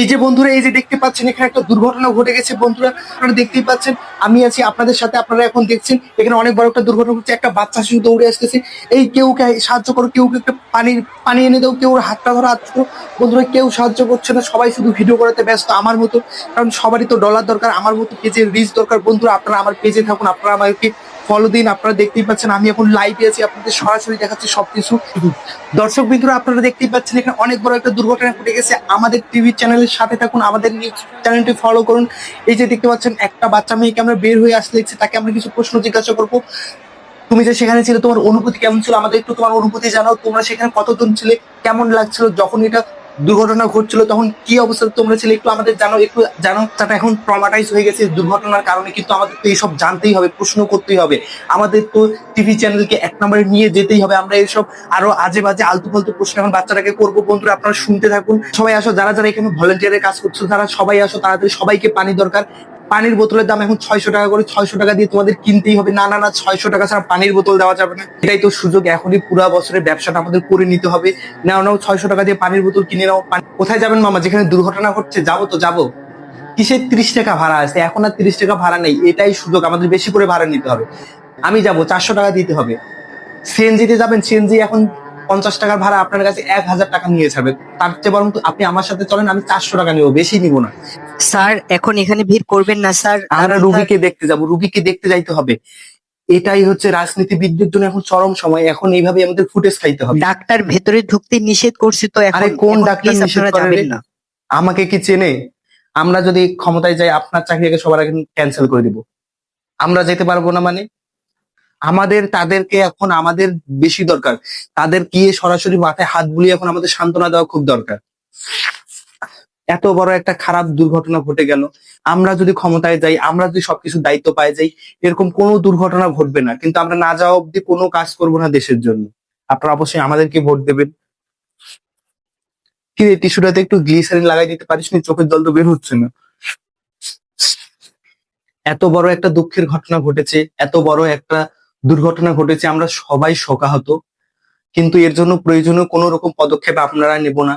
এই যে বন্ধুরা, এই যে দেখতে পাচ্ছেন এখানে একটা দুর্ঘটনা ঘটে গেছে বন্ধুরা। আপনারা দেখতেই পাচ্ছেন, আমি আছি আপনাদের সাথে। আপনারা এখন দেখছেন এখানে অনেক বড় একটা দুর্ঘটনা ঘটছে। একটা বাচ্চা শিশু দৌড়ে আসতেছে। এই কেউ সাহায্য করো, কেউ একটা পানি এনে দাও, কেউ ওর হাতটা ধরো, হাত ধরো। বন্ধুরা কেউ সাহায্য করছে না, সবাই শুধু ভিডিও করাতে ব্যস্ত আমার মতো। কারণ সবারই তো ডলার দরকার, আমার মতো পেজের রিচ দরকার। বন্ধুরা আপনারা আমার পেজে থাকুন, আপনারা আমাকে ফলো দিন। আপনারা দেখতেই পাচ্ছেন আমি এখন লাইভে আছি, আপনাদের সরাসরি দেখাচ্ছি সবকিছু। দর্শক বিন্দুরা আপনারা দেখতেই পাচ্ছেন এখানে অনেক বড় একটা দুর্ঘটনা ঘটে গেছে। আমাদের টিভি চ্যানেলের সাথে থাকুন, আমাদের নিউজ চ্যানেলটি ফলো করুন। এই যে দেখতে পাচ্ছেন একটা বাচ্চা মেয়েকে আমরা বের হয়ে আসতে দেখছি, তাকে আমরা কিছু প্রশ্ন জিজ্ঞাসা করবো। তুমি যে সেখানে ছিলে, তোমার অনুভূতি কেমন ছিল? আমাদের একটু তোমার অনুভূতি জানাও। তোমরা সেখানে কতজন ছিলে, কেমন লাগছিল যখন এটা দুর্ঘটনা ঘটছিল, তখন কি অবস্থায় তোমরা ছিলে একটু আমাদের জানাও। একটু জানো, তাটা এখন ট্রমাটাইজ হয়ে গেছে দুর্ঘটনার কারণে, কিন্তু আমাদের তো এইসব জানতেই হবে, প্রশ্ন করতেই হবে। আমাদের তো টিভি চ্যানেলকে এক নম্বরে নিয়ে যেতেই হবে। আমরা এইসব আরো আজে বাজে আলতু ফালতু প্রশ্ন এখন বাচ্চাটাকে করবো। বন্ধুরা আপনারা শুনতে থাকুন, সবাই আসো, যারা যারা এখানে ভলেন্টিয়ারের কাজ করছো তারা সবাই আসো তাড়াতাড়ি। সবাইকে পানি দরকার। পানির বোতলের দাম এখন 600 টাকা করে, 600 টাকা দিয়ে তোমাদের কিনতেই হবে। না না না, 600 টাকা ছাড়া পানির বোতল দেওয়া যাবে না। এটাই তো সুযোগ, এখনই পুরো বছরের ব্যবসাটা আমাদের করে নিতে হবে। নাও নাও, 600 টাকা দিয়ে পানির বোতল কিনে নাও। কোথায় যাবেন মামা? যেখানে দুর্ঘটনা ঘটছে যাবো তো যাবো। কিসের 30 টাকা ভাড়া আছে? এখন আর 30 টাকা ভাড়া নেই, এটাই সুযোগ, আমাদের বেশি করে ভাড়া নিতে হবে। আমি যাব, 400 টাকা দিতে হবে। সিএনজিতে যাবেন, সিএনজি এখন 50 টাকার ভাড়া আপনার কাছে 1000 টাকা নিয়ে যাবে। তার চেয়ে বরং আপনি আমার সাথে চলেন, আমি 400 টাকা নিবো, বেশি নিব না। স্যার এখন এখানে ভিড় করবেন না স্যার। আমরা রুগীকে দেখতে যাব, রুগীকে দেখতে যাইতে হবে। এটাই হচ্ছে রাজনীতিবিদদের জন্য এখন চরম সময়। এখন এইভাবে আমাদের ফুটেজ খাইতে হবে। ডাক্তার ভেতরে ঢুকতে নিষেধ করছে তো এখন। আরে কোন এখন ডাক্তার please নিষেধ আপনারা করে যাবেন রে? না। আমাকে কি চেনে? আমরা যদি ক্ষমতায় যাই, আপনার চাকরিকে সবার আগে ক্যান্সেল করে দিব। আমরা যেতে পারবো না মানে? আমাদের তাদেরকে এখন আমাদের বেশি দরকার। তাদের গিয়ে সরাসরি মাথায় হাত বুলিয়ে এখন আমাদের সান্ত্বনা দেওয়া খুব দরকার। এত বড় একটা খারাপ দুর্ঘটনা ঘটে গেল। আমরা যদি ক্ষমতায় যাই, আমরা যদি সবকিছু দায়িত্ব পাই যাই, এরকম কোনো দুর্ঘটনা ঘটবে না। কিন্তু আমরা না যাওয়া অব্দি কোনো কাজ করবো না দেশের জন্য। আপনারা অবশ্যই আমাদেরকে ভোট দেবেন। কি রে, টিস্যুটাতে একটু গ্লিসারিন লাগাই দিতে পারিস নি? চোখের জল তো বের হচ্ছে না। এত বড় একটা দুঃখের ঘটনা ঘটেছে, এত বড় একটা দুর্ঘটনা ঘটেছে, আমরা সবাই শোকাহত। কিন্তু এর জন্য প্রয়োজনীয় কোনো রকম পদক্ষেপ আপনারা নেব না।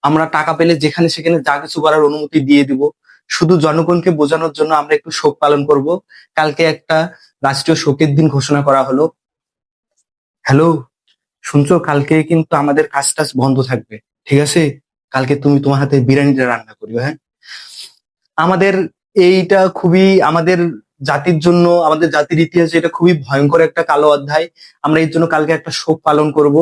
আমরা টাকা পেলে যেখানে সেখানে যা কিছু করার অনুমতি দিয়ে দিব। শুধু জনগণকে বোঝানোর জন্য আমরা একটু শোক পালন করব। কালকে একটা রাষ্ট্রীয় শোকের দিন ঘোষণা করা হলো। হ্যালো, শুনছো? কালকে কিন্তু আমাদের কাজ টাজ বন্ধ থাকবে, ঠিক আছে? কালকে তুমি তোমার হাতে বিরিয়ানিটা রান্না করিও, হ্যাঁ? আমাদের এইটা খুবই আমাদের জাতির জন্য, আমাদের জাতির ইতিহাসে এটা খুবই ভয়ঙ্কর একটা কালো অধ্যায়। আমরা এর জন্য কালকে একটা শোক পালন করব।